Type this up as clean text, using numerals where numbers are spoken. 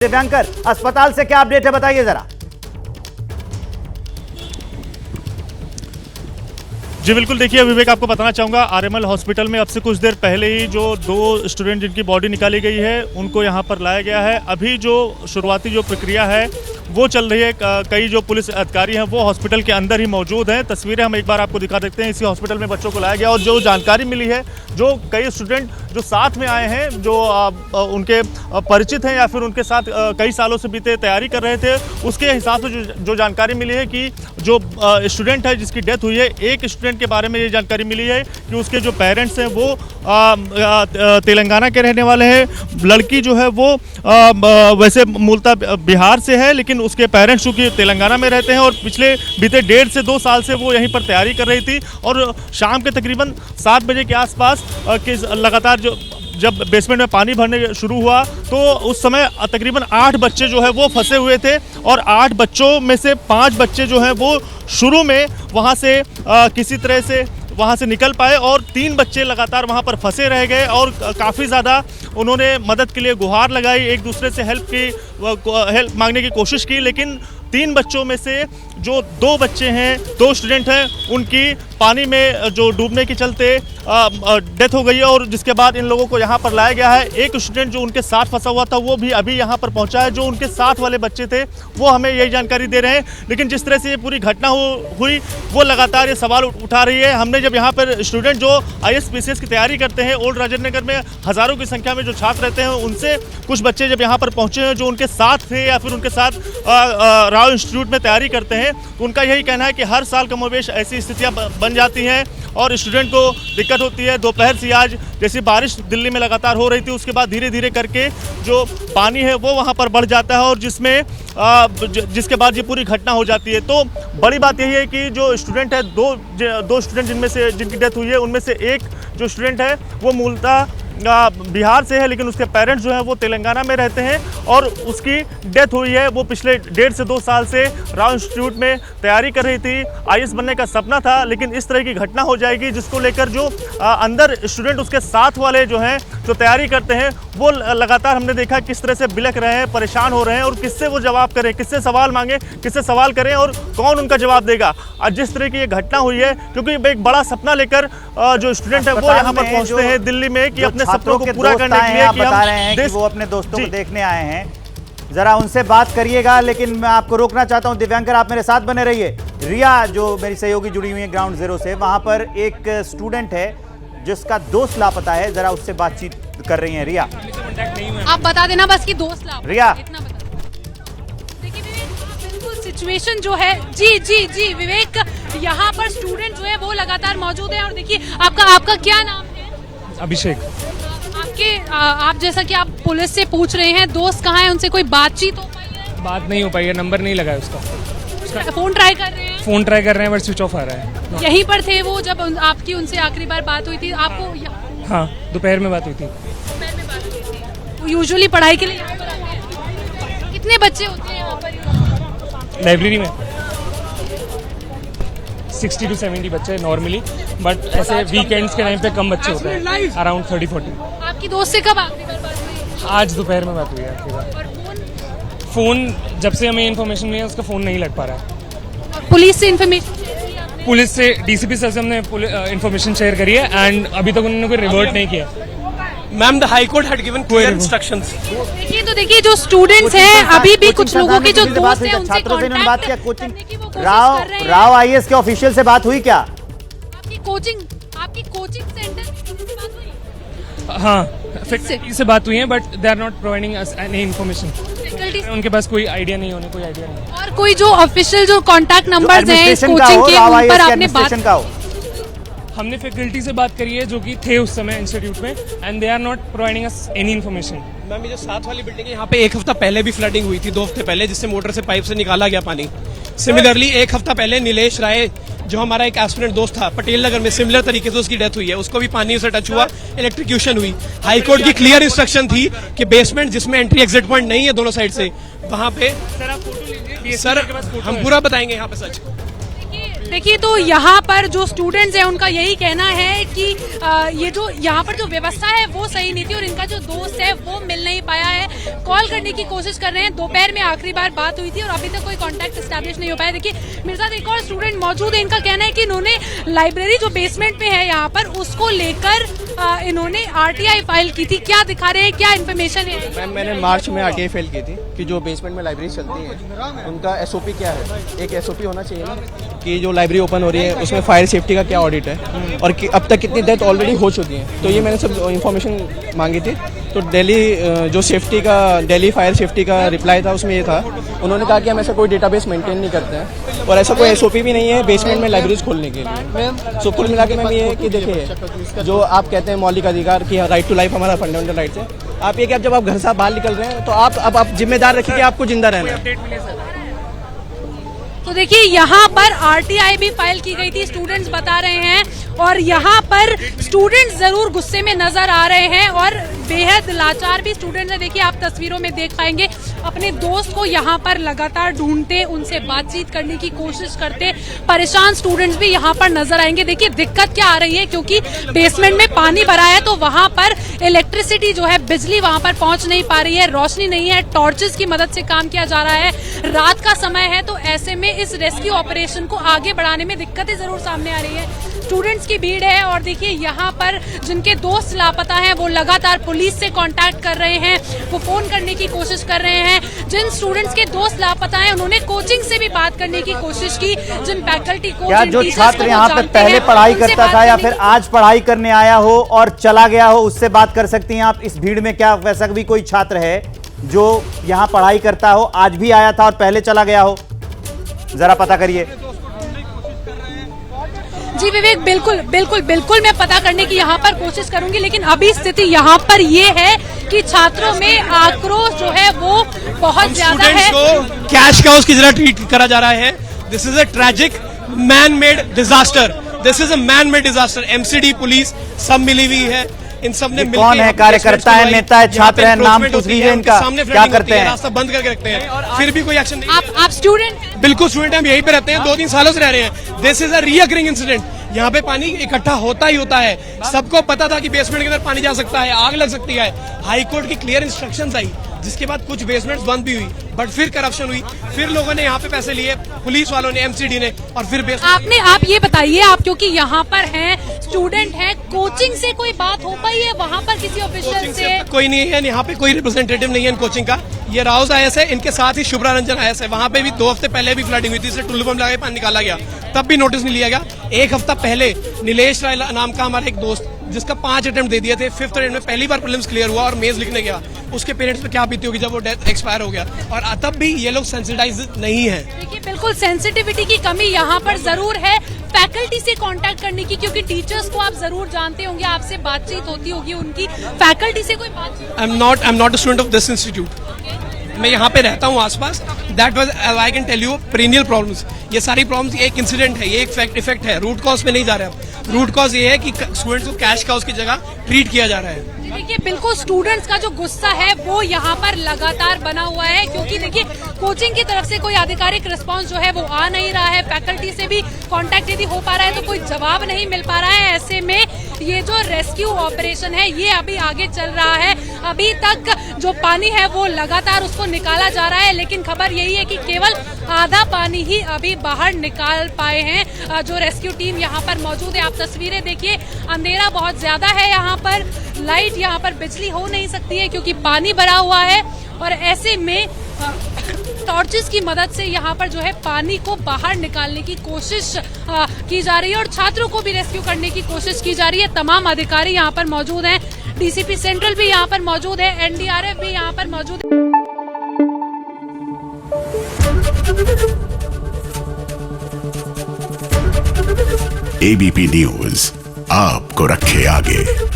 दिव्यांकर अस्पताल से क्या अपडेट है बताइए जरा। जी बिल्कुल, देखिए विवेक, आपको बताना चाहूँगा आरएमएल हॉस्पिटल में अब से कुछ देर पहले ही जो 2 स्टूडेंट जिनकी बॉडी निकाली गई है उनको यहाँ पर लाया गया है। अभी जो शुरुआती जो प्रक्रिया है वो चल रही है। कई जो पुलिस अधिकारी हैं वो हॉस्पिटल के अंदर ही मौजूद हैं। तस्वीरें हम एक बार आपको दिखा देते हैं। इसी हॉस्पिटल में बच्चों को लाया गया और जो जानकारी मिली है, जो कई स्टूडेंट जो साथ में आए हैं, जो उनके परिचित हैं या फिर उनके साथ कई सालों से बीते तैयारी कर रहे थे, उसके हिसाब से जो जानकारी मिली है कि जो स्टूडेंट है जिसकी डेथ हुई है, एक स्टूडेंट के बारे में ये जानकारी मिली है कि उसके जो पेरेंट्स हैं वो तेलंगाना के रहने वाले हैं। लड़की जो है वो वैसे मूलतः बिहार से है, लेकिन उसके पेरेंट्स चूँकि तेलंगाना में रहते हैं और पिछले बीते 1.5 से 2 साल से वो यहीं पर तैयारी कर रही थी। और शाम के तकरीबन 7 बजे के आसपास लगातार जब बेसमेंट में पानी भरने शुरू हुआ तो उस समय तकरीबन 8 बच्चे जो है वो फंसे हुए थे और 8 बच्चों में से 5 बच्चे जो हैं वो शुरू में वहाँ से किसी तरह से वहाँ से निकल पाए और 3 बच्चे लगातार वहाँ पर फंसे रह गए और काफ़ी ज़्यादा उन्होंने मदद के लिए गुहार लगाई, एक दूसरे से हेल्प मांगने की कोशिश की। लेकिन 3 बच्चों में से जो 2 बच्चे हैं, 2 स्टूडेंट हैं, उनकी पानी में जो डूबने के चलते डेथ हो गई है और जिसके बाद इन लोगों को यहाँ पर लाया गया है। एक स्टूडेंट जो उनके साथ फंसा हुआ था वो भी अभी यहाँ पर पहुँचा है। जो उनके साथ वाले बच्चे थे वो हमें यही जानकारी दे रहे हैं। लेकिन जिस तरह से ये पूरी घटना हुई वो लगातार ये सवाल उठा रही है। हमने जब यहाँ पर स्टूडेंट जो IAS-PCS की तैयारी करते हैं, ओल्ड राजेंद्र नगर में हज़ारों की संख्या में जो छात्र रहते हैं, उनसे कुछ बच्चे जब यहाँ पर पहुँचे हैं जो उनके साथ थे या फिर उनके साथ राव इंस्टीट्यूट में तैयारी करते हैं, तो उनका यही कहना है कि हर साल कमोबेश ऐसी स्थितियाँ बन जाती हैं और स्टूडेंट को दिक्कत होती है। दोपहर से आज जैसी बारिश दिल्ली में लगातार हो रही थी, उसके बाद धीरे धीरे करके जो पानी है वो वहाँ पर बढ़ जाता है और जिसके बाद ये पूरी घटना हो जाती है। तो बड़ी बात यही है कि जो स्टूडेंट है, दो स्टूडेंट जिनकी डेथ हुई है, उनमें से एक जो स्टूडेंट है वो मूलतः बिहार से है, लेकिन उसके पेरेंट्स जो हैं वो तेलंगाना में रहते हैं और उसकी डेथ हुई है। वो पिछले 1.5 से 2 साल से राव इंस्टीट्यूट में तैयारी कर रही थी। IAS बनने का सपना था, लेकिन इस तरह की घटना हो जाएगी जिसको लेकर जो अंदर स्टूडेंट उसके साथ वाले जो हैं जो तैयारी करते हैं वो लगातार हमने देखा किस तरह से बिलख रहे हैं, परेशान हो रहे हैं और किससे वो जवाब करें, किससे सवाल मांगे, किससे सवाल करें और कौन उनका जवाब देगा। आज जिस तरह की ये घटना हुई है, क्योंकि एक बड़ा सपना लेकर जो स्टूडेंट है वो यहाँ पर पहुँचते हैं दिल्ली में कि अपने सपनों को पूरा करने के लिए कि बता रहे हैं कि वो अपने दोस्तों को देखने आए हैं। जरा उनसे बात करिएगा, लेकिन मैं आपको रोकना चाहता हूं। दिव्यांकर, आप मेरे साथ बने रहिए। रिया, जो मेरी सहयोगी जुड़ी हुई है ग्राउंड जीरो से, वहां पर एक स्टूडेंट है जिसका दोस्त लापता है, जरा उससे बातचीत कर रही हैं। रिया, आप बता देना बस कि दोस्त लापता। रिया, इतना बता। देखिए विवेक, बिल्कुल सिचुएशन जो है, जी विवेक, यहाँ पर स्टूडेंट जो है वो लगातार मौजूद है और देखिए आपका क्या नाम है? अभिषेक। आप जैसा कि आप पुलिस से पूछ रहे हैं, दोस्त कहाँ है, उनसे कोई बातचीत हो पाई है? बात नहीं हो पाई है, नंबर नहीं लगा है उसका। फोन ट्राई कर रहे हैं? फोन ट्राई कर रहे हैं बट स्विच ऑफ आ रहा है। यहीं पर थे वो जब आपकी उनसे आखिरी बार बात हुई थी? आपको हाँ, दोपहर में बात हुई थी। दोपहर में बात हुई थी। वो यूजुअली पढ़ाई के लिए यहाँ पर आते हैं? कितने बच्चे होते हैं यहाँ पर लाइब्रेरी में 60 to 70 बच्चे नॉर्मली, बट ऐसे वीकेंड्स के टाइम पे कम बच्चे होते हैं, अराउंड 30-40। आपकी दोस्त से कब आखिरी बार बात हुई? आज दोपहर में बात हुई है आखिरी बार। और फ़ोन जब से हमें इन्फॉर्मेशन मिली है उसका फ़ोन नहीं लग पा रहा है। पुलिस से इन्फॉर्मेशन? पुलिस से DCP सर से हमने इन्फॉर्मेशन शेयर करी है एंड अभी तक उन्होंने कोई रिवर्ट नहीं किया। Ma'am, the high court had given clear instructions. देखिए जो स्टूडेंट्स हैं, अभी भी कुछ लोगों के जो दोस्त हैं उनसे छात्रों से इन्होंने बात किया। कोचिंग करने की वो कोशिश कर रहे हैं। राव IAS के ऑफिशियल से बात हुई क्या? आपकी कोचिंग सेंटर से बात हुई? हाँ, फैकल्टी से बात हुई है but they are not providing us any information. उनके पास कोई आइडिया नहीं होने, कोई आइडिया नहीं। और कोई जो ऑफिशियल जो कांटेक्ट नंबर्स हैं कोचिंग के, उन पर आपने बात? हमने फैकल्टी से बात करी है जो कि थे उस समय इंस्टीट्यूट में and they are not providing us any information. Ma'am, ये जो साथ वाली बिल्डिंग है, यहाँ पे 1 हफ्ता पहले भी फ्लडिंग हुई थी, 2 हफ्ते पहले, जिससे मोटर से पाइप से निकाला गया पानी। सिमिलरली 1 हफ्ता पहले नीलेश राय, जो हमारा एक एस्पिरेंट दोस्त था, पटेल नगर में सिमिलर तरीके से उसकी डेथ हुई है, उसको भी पानी से टच हुआ, इलेक्ट्रिक्यूशन हुई। हाईकोर्ट की क्लियर इंस्ट्रक्शन थी कि बेसमेंट जिसमें एंट्री एग्जिट पॉइंट नहीं है दोनों साइड से, वहां पे सर हम पूरा बताएंगे यहाँ पे सच। देखिए, तो यहाँ पर जो स्टूडेंट्स हैं उनका यही कहना है कि ये जो यहाँ पर जो व्यवस्था है वो सही नहीं थी और इनका जो दोस्त है वो मिल नहीं पाया है। कॉल करने की कोशिश कर रहे हैं, दोपहर में आखिरी बार बात हुई थी और अभी तक कोई कांटेक्ट एस्टैब्लिश नहीं हो पाया। देखिए मेरे साथ एक और स्टूडेंट मौजूद है, इनका कहना है कि इन्होंने लाइब्रेरी जो बेसमेंट में है यहाँ पर उसको लेकर इन्होंने RTI फाइल की थी। क्या दिखा रहे हैं, क्या इन्फॉर्मेशन है? मैम मैंने मार्च में RTI फाइल की थी कि जो बेसमेंट में लाइब्रेरी चलती है उनका SOP क्या है। एक SOP होना चाहिए ना कि जो लाइब्रेरी ओपन हो रही है उसमें फायर सेफ्टी का क्या ऑडिट है और कि अब तक कितनी डेथ ऑलरेडी हो चुकी है। तो ये मैंने सब इन्फॉर्मेशन मांगी थी। तो दिल्ली फायर सेफ्टी का रिप्लाई था, उसमें ये था, उन्होंने कहा कि हम ऐसा कोई डेटाबेस मेंटेन नहीं करते हैं और ऐसा कोई SOP भी नहीं है बेसमेंट में लाइब्रेरीज खोलने के लिए। सो कुल मिला के मैम ये है कि देखिए जो आप कहते हैं मौलिक अधिकार की राइट टू लाइफ हमारा फंडामेंटल राइट्स है, आप ये कि जब आप घर से आप बाहर निकल रहे हैं तो आप जिम्मेदार रखिए कि आपको जिंदा रहना है। तो देखिए यहाँ पर RTI भी फाइल की गई थी, स्टूडेंट्स बता रहे हैं, और यहाँ पर स्टूडेंट्स जरूर गुस्से में नजर आ रहे हैं और बेहद लाचार भी स्टूडेंट्स हैं। देखिए आप तस्वीरों में देख पाएंगे, अपने दोस्त को यहाँ पर लगातार ढूंढते, उनसे बातचीत करने की कोशिश करते परेशान स्टूडेंट्स भी यहाँ पर नजर आएंगे। देखिए दिक्कत क्या आ रही है, क्योंकि बेसमेंट में पानी भरा है तो वहाँ पर इलेक्ट्रिसिटी जो है, बिजली वहाँ पर पहुँच नहीं पा रही है, रोशनी नहीं है, टॉर्चेस की मदद से काम किया जा रहा है, रात का समय है, तो ऐसे में इस रेस्क्यू ऑपरेशन को आगे बढ़ाने में दिक्कतें जरूर सामने आ रही है। स्टूडेंट्स की भीड़ है और देखिए यहाँ पर जिनके दोस्त लापता हैं वो लगातार पुलिस से कांटेक्ट कर रहे हैं, वो फोन करने की कोशिश कर रहे हैं। जिन स्टूडेंट्स के दोस्त लापता हैं उन्होंने कोचिंग से भी बात करने की कोशिश की, जिन फैकल्टी को, क्या जो छात्र यहाँ पे पहले पढ़ाई करता था या फिर आज पढ़ाई करने आया हो और चला गया हो, उससे बात कर सकती हैं आप इस भीड़ में? क्या वैसा भी कोई छात्र है जो यहाँ पढ़ाई करता हो, आज भी आया था और पहले चला गया हो? जरा पता करिए। जी विवेक, बिल्कुल बिल्कुल बिल्कुल मैं पता करने की यहाँ पर कोशिश करूंगी, लेकिन अभी स्थिति यहाँ पर ये है कि छात्रों में आक्रोश जो है वो बहुत ज्यादा है। कैश काउस की तरह ट्रीट करा जा रहा है। This is a tragic man made disaster. This is a man made disaster. MCD police सब मिली हुई है, इन सब ने मिलकर, कौन है, कार्यकर्ता है, नेता है, छात्र है, नाम पूछ लीजिए इनका, क्या करते हैं? रास्ता बंद करके रखते हैं, फिर भी कोई एक्शन नहीं। आप स्टूडेंट? बिल्कुल स्टूडेंट, हम यहीं पे रहते हैं, 2-3 सालों से रह रहे हैं। This is a recurring incident. यहाँ पे पानी इकट्ठा होता ही होता है, सबको पता था कि बेसमेंट के अंदर पानी जा सकता है, आग लग सकती है। हाई कोर्ट की क्लियर इंस्ट्रक्शंस आई, जिसके बाद कुछ बेसमेंट्स बंद भी हुई, बट फिर करप्शन हुई, फिर लोगों ने यहाँ पे पैसे लिए, पुलिस वालों ने, MCD ने, और फिर आप ये बताइए, आप क्योंकि यहाँ पर हैं, स्टूडेंट हैं, कोचिंग से कोई बात हो पाई है वहाँ पर किसी ऑफिशियल से? कोई नहीं है यहाँ पे, कोई रिप्रेजेंटेटिव नहीं है इन कोचिंग का। ये राउस IAS है, इनके साथ ही शुभ्रा रंजन IAS है। वहाँ पे भी 2 हफ्ते पहले भी फ्लडिंग हुई थी, इसे टुल्लू बम लगा के पानी निकाला गया, तब भी नोटिस नहीं लिया गया। 1 हफ्ता पहले नीलेश राय नाम का हमारा एक दोस्त, जिसका 5 अटेम्प्ट दे दिए थे, 5th अटेम्प्ट में पहली बार प्रीलिम्स क्लियर हुआ और मेंस लिखने गया, उसके पेरेंट्स पे क्या बीती होगी जब वो डेथ एक्सपायर हो गया, और तब भी ये लोग सेंसिटाइज नहीं है। देखिए बिल्कुल सेंसिटिविटी की कमी यहाँ पर जरूर है, फैकल्टी से कांटेक्ट करने की, क्योंकि टीचर्स को आप जरूर जानते होंगे, आपसे बातचीत होती होगी उनकी, फैकल्टी से कोई बातचीत? I am not a student of this institute. मैं यहाँ पे रहता हूँ आसपास। That was, I can tell you, perennial problems. ये सारी प्रॉब्लम्स एक इंसिडेंट है, ये एक इफेक्ट है, रूट कॉज पे नहीं जा रहे हैं। रूट कॉज ये है कि स्टूडेंट्स को कैश काउस की जगह ट्रीट किया जा रहा है। देखिए बिल्कुल स्टूडेंट्स का जो गुस्सा है वो यहाँ पर लगातार बना हुआ है, क्योंकि देखिए कोचिंग की तरफ से कोई आधिकारिक रिस्पांस जो है वो आ नहीं रहा है, फैकल्टी से भी कांटेक्ट यदि हो पा रहा है तो कोई जवाब नहीं मिल पा रहा है। ऐसे में ये जो रेस्क्यू ऑपरेशन है ये अभी आगे चल रहा है। अभी तक जो पानी है वो लगातार उसको निकाला जा रहा है, लेकिन खबर यही है कि केवल आधा पानी ही अभी बाहर निकाल पाए हैं जो रेस्क्यू टीम यहाँ पर मौजूद है। आप तस्वीरें देखिए, अंधेरा बहुत ज्यादा है यहाँ पर, लाइट यहाँ पर, बिजली हो नहीं सकती है क्योंकि पानी भरा हुआ है, और ऐसे में टॉर्चेस की मदद से यहाँ पर जो है पानी को बाहर निकालने की कोशिश की जा रही है और छात्रों को भी रेस्क्यू करने की कोशिश की जा रही है। तमाम अधिकारी यहाँ पर मौजूद हैं, DCP सेंट्रल भी यहाँ पर मौजूद है, NDRF भी यहाँ पर मौजूद है। ABP न्यूज आपको रखे आगे।